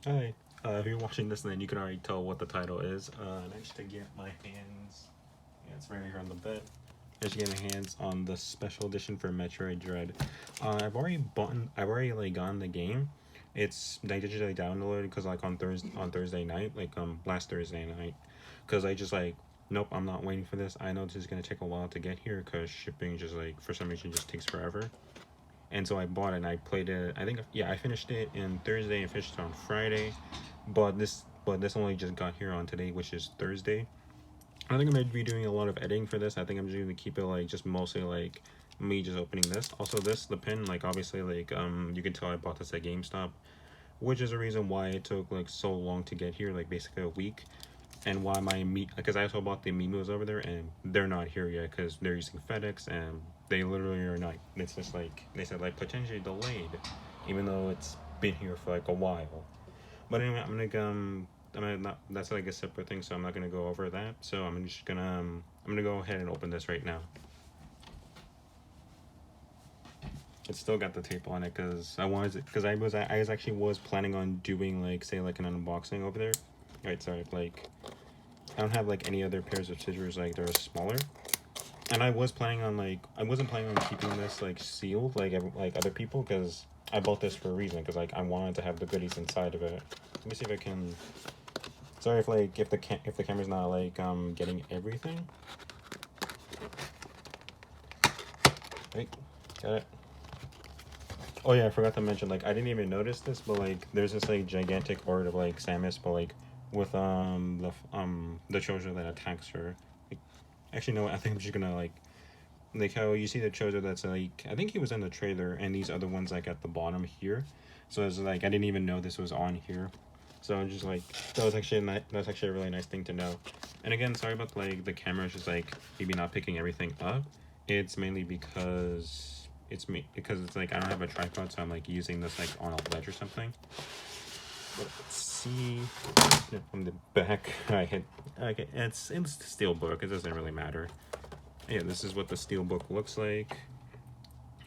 Hi. If you're watching this, then you can already tell what the title is. Next to get my hands, yeah, it's right here on the bed. Just to get my hands on the special edition for Metroid Dread. I've already like gotten the game. It's I digitally downloaded because like on Thursday night, like last Thursday night, because I just like nope, I'm not waiting for this. I know this is gonna take a while to get here because shipping just like for some reason just takes forever. And so I bought it and I played it. I think yeah, I finished it in Thursday and finished it on Friday, but this only just got here on today, which is Thursday. I think I'm gonna be doing a lot of editing for this. I think I'm just gonna keep it like just mostly like me just opening this. Also, the pin, like obviously like you can tell I bought this at GameStop, which is a reason why it took like so long to get here, like basically a week, and why my meat because I also bought the Mimos over there and they're not here yet because they're using FedEx and they literally are not. It's just like they said like potentially delayed, even though it's been here for like a while. But anyway, I'm gonna not that's like a separate thing, so I'm not gonna go over that. So I'm gonna go ahead and open this right now. It's still got the tape on it because I was actually was planning on doing like say like an unboxing over there. Right, sorry, like I don't have like any other pairs of scissors like they're smaller. And I was planning on like I wasn't planning on keeping this like sealed like other people because I bought this for a reason because like I wanted to have the goodies inside of it. Let me see if I can. Sorry if like if the camera's not like getting everything. Right, got it. Oh yeah, I forgot to mention like I didn't even notice this, but like there's this like gigantic art of like Samus, but like with the Chozo that attacks her. Like, actually, no, I think I'm just gonna like how you see the Chozo that's like I think he was in the trailer, and these other ones like at the bottom here. So it's like I didn't even know this was on here. So I'm just like that's actually a really nice thing to know. And again, sorry about like the camera just like maybe not picking everything up. It's mainly because it's like I don't have a tripod, so I'm like using this like on a ledge or something. But let's see. From the back, I hit. Okay, it's steel book. It doesn't really matter. Yeah, this is what the steel book looks like.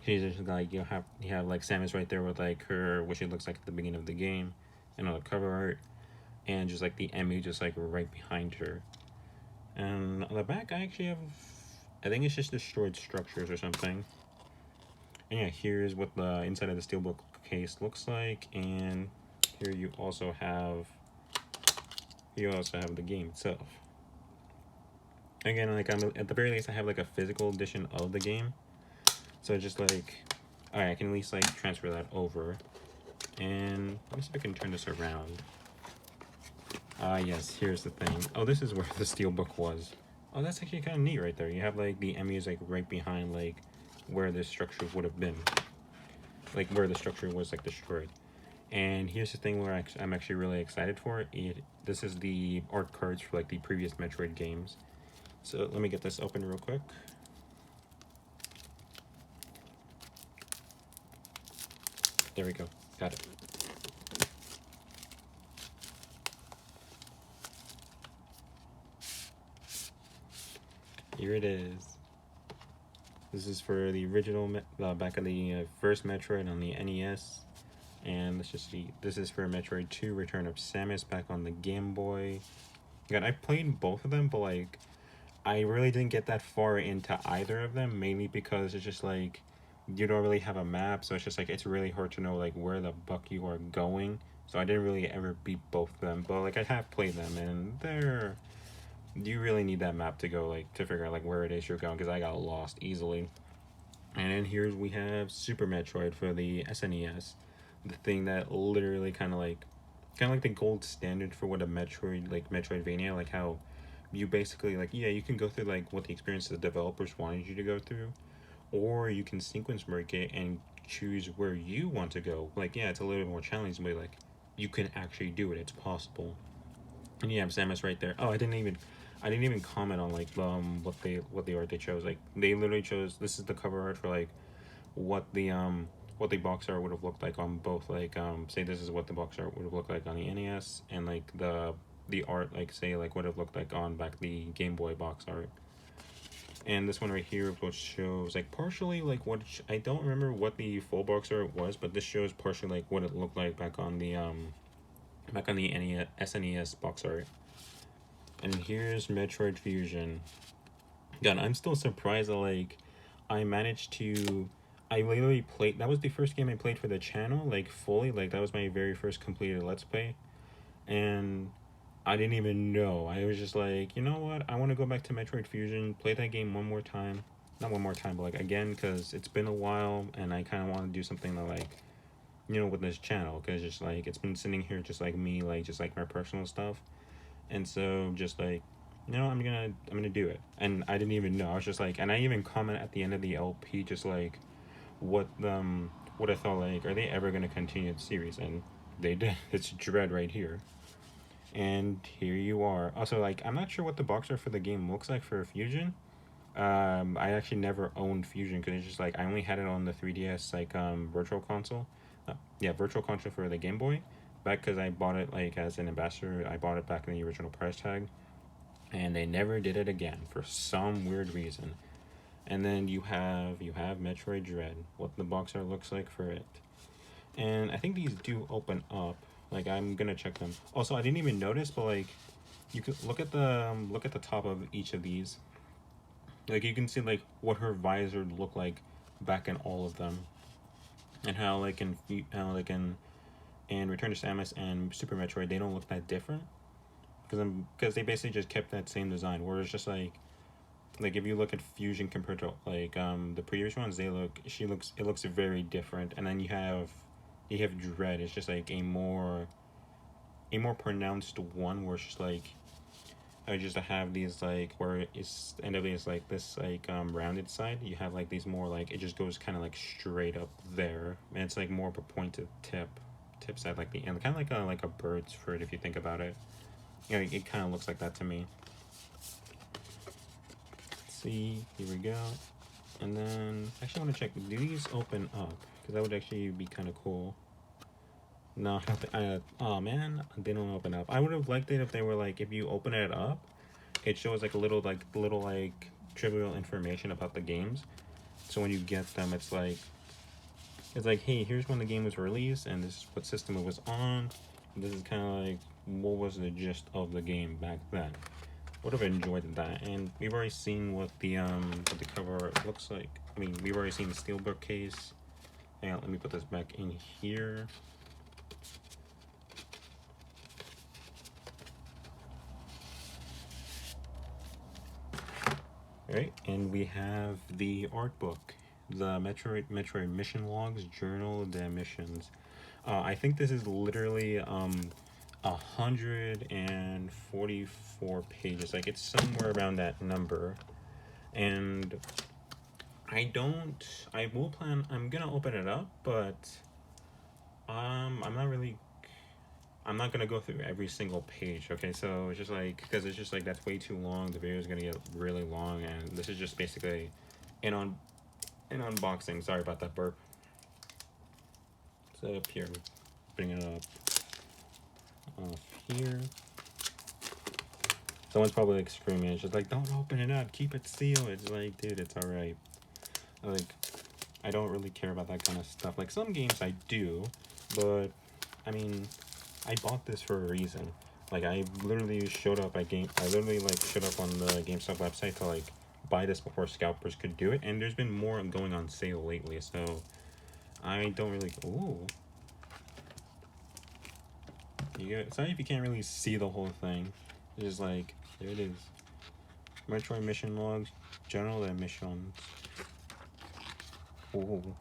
She's just like you have like Samus right there with like her what she looks like at the beginning of the game, and on the cover art, and just like the Emmy just like right behind her. And on the back, I actually have. I think it's just destroyed structures or something. And yeah, here's what the inside of the steelbook case looks like, and here you also have the game itself. Again, like I'm at the very least, I have like a physical edition of the game, so just like, all right, I can at least like transfer that over, and let me see if I can turn this around. Yes, here's the thing. Oh, this is where the steelbook was. Oh, that's actually kind of neat right there. You have like the Emmys like right behind like where this structure would have been, like where the structure was like destroyed. And here's the thing where I'm actually really excited for it. This is the art cards for like the previous Metroid games. So let me get this open real quick. There we go. Got it. Here it is. This is for the original back of the first Metroid on the NES. And let's just see. This is for Metroid 2 Return of Samus back on the Game Boy. God, I played both of them, but like I really didn't get that far into either of them, mainly because it's just like you don't really have a map, so it's just like it's really hard to know like where the buck you are going. So I didn't really ever beat both of them, but like I have played them, and they're you really need that map to go like to figure out like where it is you're going because I got lost easily. And then here we have Super Metroid for the SNES, the thing that literally kind of like the gold standard for what a Metroid like Metroidvania like how you basically like yeah you can go through like what the experience the developers wanted you to go through, or you can sequence break it and choose where you want to go. Like yeah, it's a little bit more challenging, but like you can actually do it. It's possible. And you have Samus right there. Oh, I didn't even comment on like what the art they chose. Like they literally chose this is the cover art for like what the box art would have looked like on both like say this is what the box art would have looked like on the NES, and like the art like say like would have looked like on back the Game Boy box art. And this one right here which shows like partially like I don't remember what the full box art was, but this shows partially like what it looked like back on back on the NES, SNES box art. And here's Metroid Fusion. God, I'm still surprised that like I managed to. I literally played. That was the first game I played for the channel, like fully. Like that was my very first completed Let's Play, and I didn't even know. I was just like, you know what? I want to go back to Metroid Fusion, play that game one more time. Not one more time, but like again, because it's been a while, and I kind of want to do something that like, with this channel, because just like it's been sitting here, just like me, like just like my personal stuff, and so just like, I'm gonna do it, and I didn't even know. I was just like, and I even comment at the end of the LP, just like, what what I thought, like, are they ever gonna continue the series? And they did. It's Dread right here. And here you are. Also, like, I'm not sure what the box art for the game looks like for Fusion. I actually never owned Fusion because it's just like I only had it on the 3DS like Virtual Console. Yeah, Virtual Console for the Game Boy. Back because I bought it like as an ambassador. I bought it back in the original price tag, and they never did it again for some weird reason. And then you have Metroid Dread. What the box art looks like for it. And I think these do open up. Like I'm gonna check them. Also, I didn't even notice, but like you could look at the top of each of these. Like you can see like what her visor looked like back in all of them, and how like in Return to Samus and Super Metroid they don't look that different because they basically just kept that same design. Where it's just like if you look at Fusion compared to like the previous ones, it looks very different. And then you have Dread. It's just like a more pronounced one where it's just like I just have these like where it's end up is like this like rounded side. You have like these more like it just goes kind of like straight up there, and it's like more of a pointed tip side like the end, kind of like a bird's fruit if you think about it. It kind of looks like that to me. Let's see, here we go. And then actually I want to check, do these open up? Because that would actually be kind of cool. No, oh man, they don't open up. I would have liked it if they were like, if you open it up, it shows like a little like trivial information about the games. So when you get them, it's like, hey, here's when the game was released, and this is what system it was on. This is kind of like what was the gist of the game back then. Would have enjoyed that, and we've already seen what the cover art looks like. I mean, we've already seen the steelbook case. Hang on, let me put this back in here. Alright, and we have the art book, the Metroid Mission Logs, Journal of the Missions. I think this is literally 144 pages. Like it's somewhere around that number, and I'm gonna open it up, but I'm not gonna go through every single page. Okay, so it's just like because it's just like that's way too long. The video is gonna get really long, and this is just basically an unboxing. Sorry about that burp. It's up here. Bring it up here. Someone's probably like screaming. It's just like, don't open it up. Keep it sealed. It's like, dude, it's all right. Like, I don't really care about that kind of stuff. Like some games I do, but I mean, I bought this for a reason. Like I literally showed up like showed up on the GameStop website to like buy this before scalpers could do it, and there's been more going on sale lately, so I don't really. Ooh. Sorry if you can't really see the whole thing. It's just like there it is. Metroid Mission Logs, General Missions. Ooh.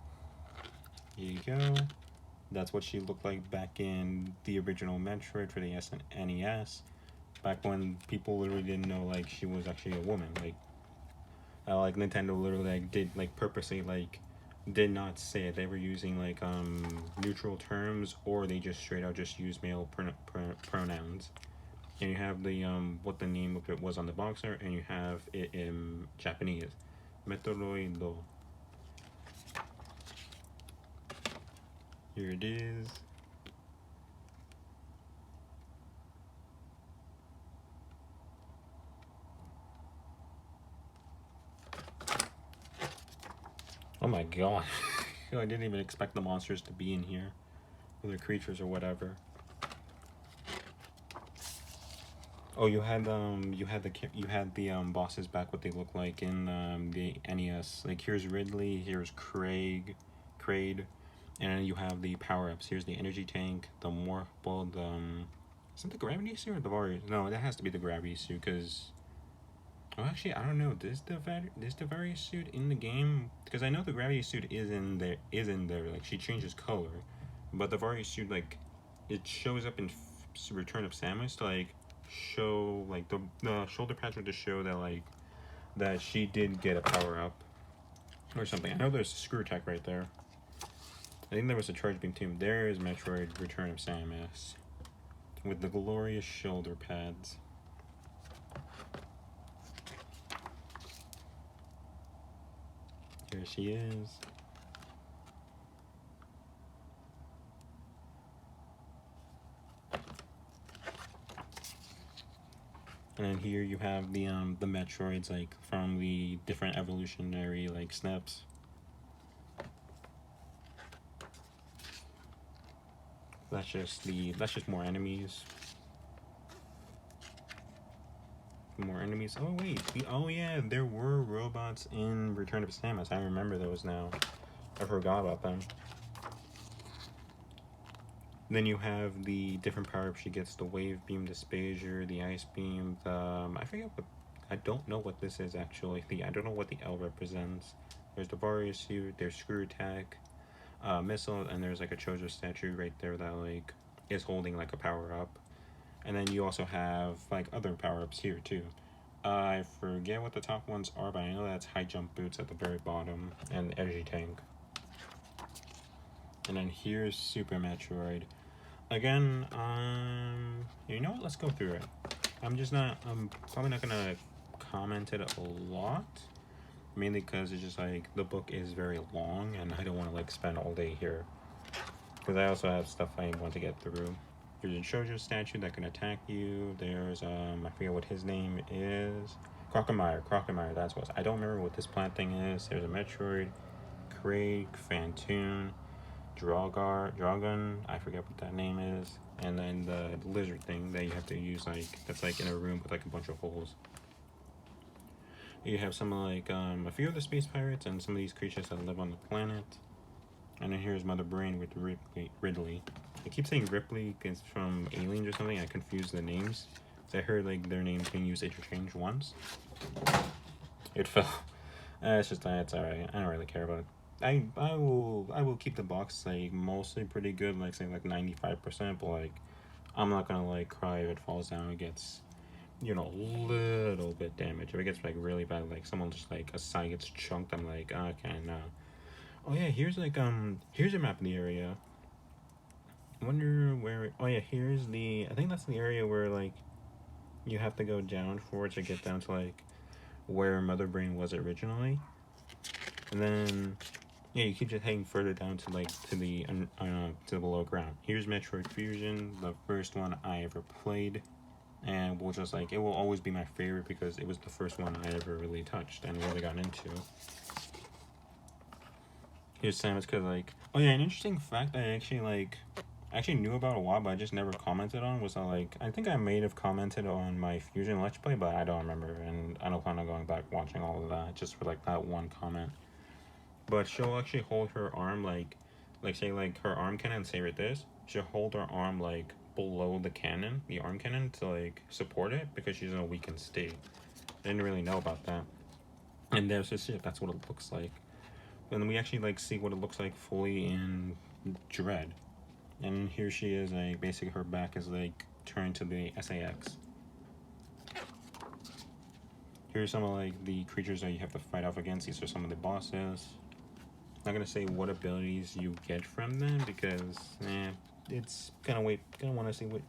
Here you go. That's what she looked like back in the original Metroid for the SNES. Back when people literally didn't know like she was actually a woman. Like Nintendo literally like did like purposely like did not say it. They were using like neutral terms, or they just straight out just use male pronouns. And you have the what the name of it was on the box art, and you have it in Japanese. Metroid. Here it is. Oh my god. I didn't even expect the monsters to be in here. Or the creatures or whatever. Oh, you had the bosses back, what they look like in the NES. Like here's Ridley, here's Kraid, and then you have the power ups. Here's the energy tank, the morph ball, the is it the gravity suit or the Warriors? No, that has to be the gravity suit because. Oh, actually, I don't know. Is the Varys suit in the game? Because I know the gravity suit is in there. Like she changes color, but the Varys suit like it shows up in Return of Samus to like show like the shoulder pads are to show that like that she did get a power up or something. I know there's a screw attack right there. I think there was a charge beam too. There is Metroid Return of Samus with the glorious shoulder pads. Here she is. And then here you have the Metroids like from the different evolutionary like steps. That's just more enemies. More enemies. Oh wait. Oh yeah, there were robots in Return of Samus. I remember those now. I forgot about them. Then you have the different power-ups she gets: the wave beam, the Spazier, the ice beam, the I forget what. I don't know what this is actually. I don't know what the L represents. There's the Varia suit. There's screw attack, missile, and there's like a Chozo statue right there that like is holding like a power-up. And then you also have like other power-ups here too. I forget what the top ones are, but I know that's high jump boots at the very bottom and energy tank. And then here's Super Metroid. Again, you know what? Let's go through it. I'm probably not gonna comment it a lot, mainly because it's just like the book is very long, and I don't want to like spend all day here. Because I also have stuff I want to get through. There's a Chojo statue that can attack you. There's I forget what his name is. Crocomire, that's what. I don't remember what this plant thing is. There's a Metroid, Craig, Phantoon, Dragon, I forget what that name is, and then the lizard thing that you have to use like that's like in a room with like a bunch of holes. You have some like a few of the space pirates and some of these creatures that live on the planet. And then here's Mother Brain with Ridley. I keep saying Ripley because from Aliens or something. I confuse the names. So I heard like their names being used interchange once. It fell. It's alright. I don't really care about it. I will keep the box like mostly pretty good, like say like 95%, but like I'm not gonna like cry if it falls down and gets a little bit damaged. If it gets like really bad, like someone just like a side gets chunked, I'm like okay, no. Oh yeah, here's like here's a map of the area. I wonder where oh yeah, here's I think that's the area where like you have to go down for it to get down to like where Mother Brain was originally. And then yeah, you keep just heading further down to like to the below ground. Here's Metroid Fusion, the first one I ever played, and we'll just like it will always be my favorite because it was the first one I ever really touched and really got into. Here's Samus because like oh yeah, an interesting fact I actually knew about a while, but I just never commented on was like I think I may have commented on my Fusion Let's Play, but I don't remember, and I don't plan on going back watching all of that just for like that one comment. But she'll actually hold her arm like say like her arm cannon, say right this. She'll hold her arm like below the arm cannon to like support it because she's in a weakened state. I didn't really know about that. And there's just shit, that's what it looks like. And then we actually like see what it looks like fully in Dread. And here she is, like basically her back is like turned to the SAX. Here's some of like the creatures that you have to fight off against. These are some of the bosses. I'm not gonna say what abilities you get from them because it's gonna want to see what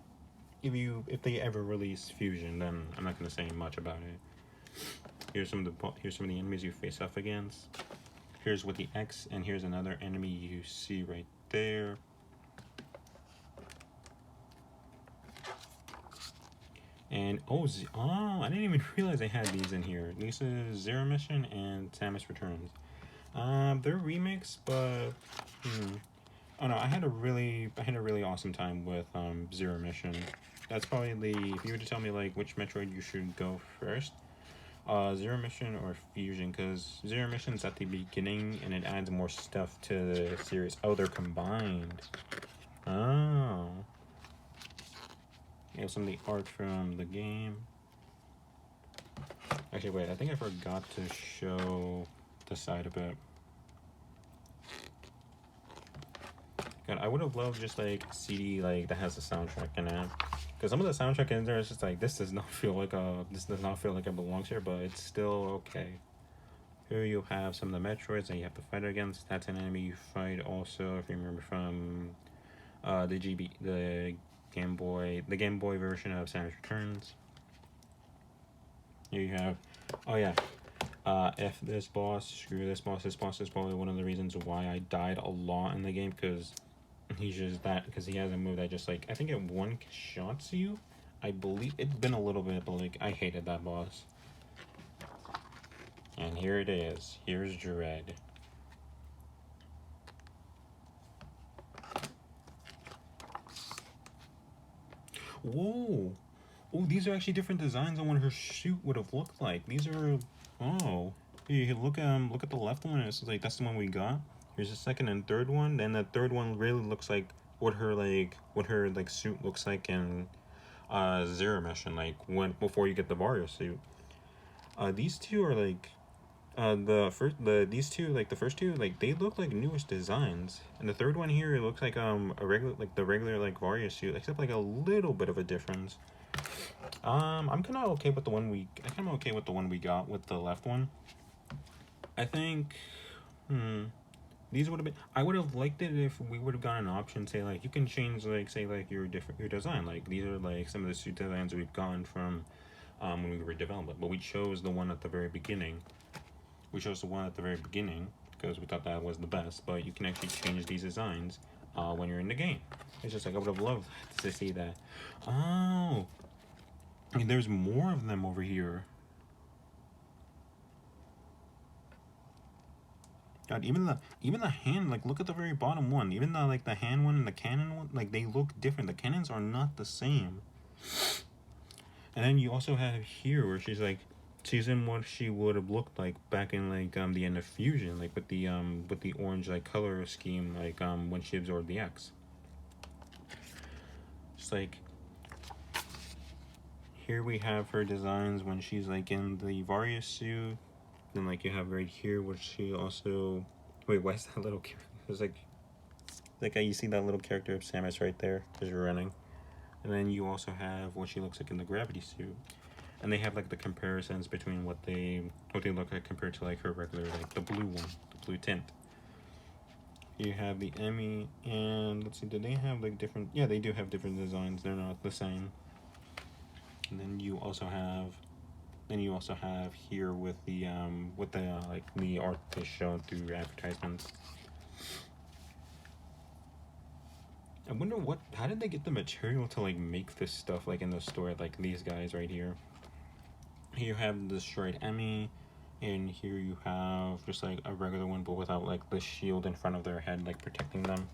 if they ever release Fusion, then I'm not gonna say much about it. Here's some of the enemies you face off against. Here's with the X, and here's another enemy you see right there. And I didn't even realize I had these in here. This is Zero Mission and Samus Returns. They're remixed, but Oh no, I had a really awesome time with Zero Mission. That's probably the, if you were to tell me like which Metroid you should go first, Zero Mission or Fusion, because Zero Mission's at the beginning and it adds more stuff to the series. Oh, they're combined. Oh. You have some of the art from the game. Actually, wait, I think I forgot to show the side of it. God, I would have loved just like CD like that has a soundtrack in it. Because some of the soundtrack in there is just like, this does not feel like it belongs here, but it's still okay. Here you have some of the Metroids that you have to fight against. That's an enemy you fight also, if you remember from the Game Boy version of Samus Returns. Here you have, oh yeah, F this boss, screw this boss. This boss is probably one of the reasons why I died a lot in the game, because he's just that, because he has a move that just like, I think it one shots you. I believe it's been a little bit, but like I hated that boss. And here it is. Here's Dread. Whoa! Oh, these are actually different designs on what her suit would have looked like. These are, oh, you look at the left one. It's like that's the one we got. Here's the second and third one. Then the third one really looks like what her suit looks like in Zero Mission, like before you get the Vario suit. These two are like the first two, like they look like newest designs, and the third one here, it looks like the regular like Vario suit, except like a little bit of a difference. I'm kind of okay with the one we got with the left one. I think, these would have been. I would have liked it if we would have gotten an option, say like you can change like say like your design. Like these are like some of the suit designs we've gotten from when we were developing, but we chose the one at the very beginning. Because we thought that was the best. But you can actually change these designs when you're in the game. It's just like I would have loved to see that. Oh, I mean, there's more of them over here. God, even the hand, like look at the very bottom one. Even the hand one and the cannon one, like they look different. The cannons are not the same. And then you also have here where she's in what she would have looked like back in like the end of Fusion, like with the orange like color scheme, like when she absorbed the X. Just like here we have her designs when she's like in the Varia suit. Then like you have right here where she also, wait, why is that little character? It's like you see that little character of Samus right there as you're running. And then you also have what she looks like in the gravity suit. And they have like the comparisons between what they look like compared to like her regular, like the blue one, the blue tint. You have the Emmy, and let's see, do they have like different? Yeah, they do have different designs. They're not the same. And then you also have here with the like the art they showed through advertisements. I wonder how did they get the material to like make this stuff like in the store, like these guys right here. Here you have the destroyed Emmy, and here you have just like a regular one, but without like the shield in front of their head, like protecting them.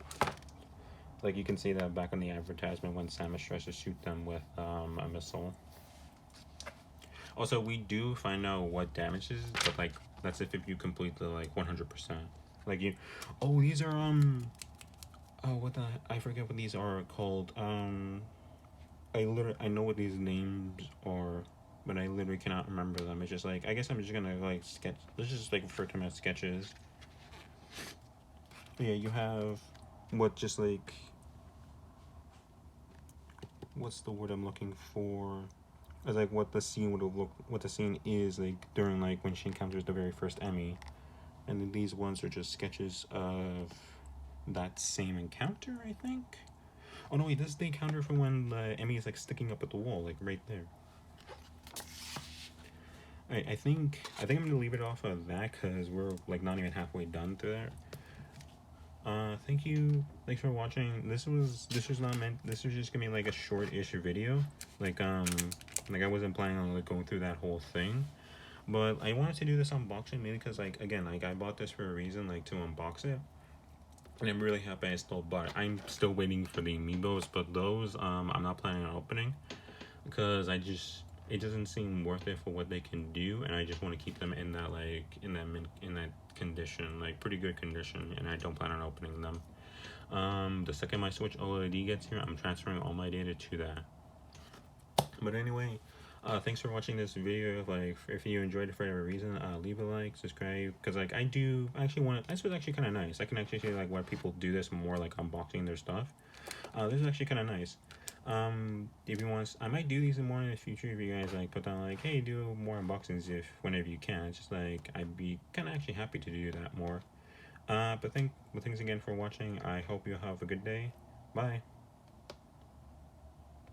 Like you can see that back on the advertisement when Samus tries to shoot them with a missile. Also, we do find out what damages, but like that's if you complete the like 100%. Like you, oh, these are oh, I forget what these are called. I know what these names are, but I literally cannot remember them. It's just like, I guess I'm just gonna like sketch. Let's just like refer to them as sketches. But yeah, you have what's the word I'm looking for? It's like what the scene is like during like when she encounters the very first Emmy, and then these ones are just sketches of that same encounter, I think. Oh no, wait, this is the encounter from when the Emmy is like sticking up at the wall, like right there. Alright, I think I'm gonna leave it off of that because we're like not even halfway done through that. Thanks for watching. This was just gonna be like a short-ish video. Like I wasn't planning on like going through that whole thing. But I wanted to do this unboxing mainly because like again, like I bought this for a reason, like to unbox it. and I'm really happy I still bought it. I'm still waiting for the amiibos, but those I'm not planning on opening because it doesn't seem worth it for what they can do, and I just want to keep them in that in that condition, like pretty good condition, and I don't plan on opening them. The second my Switch OLED gets here, I'm transferring all my data to that. But anyway, thanks for watching this video. Like, if you enjoyed it for whatever reason, leave a like, subscribe, because like I actually want. This was actually kind of nice. I can actually see like why people do this more, like unboxing their stuff. This is actually kind of nice. If you want, I might do these more in the future. If you guys like put down like, hey, do more unboxings if whenever you can. It's just like I'd be kind of actually happy to do that more. But thanks again for watching. I hope you have a good day. Bye.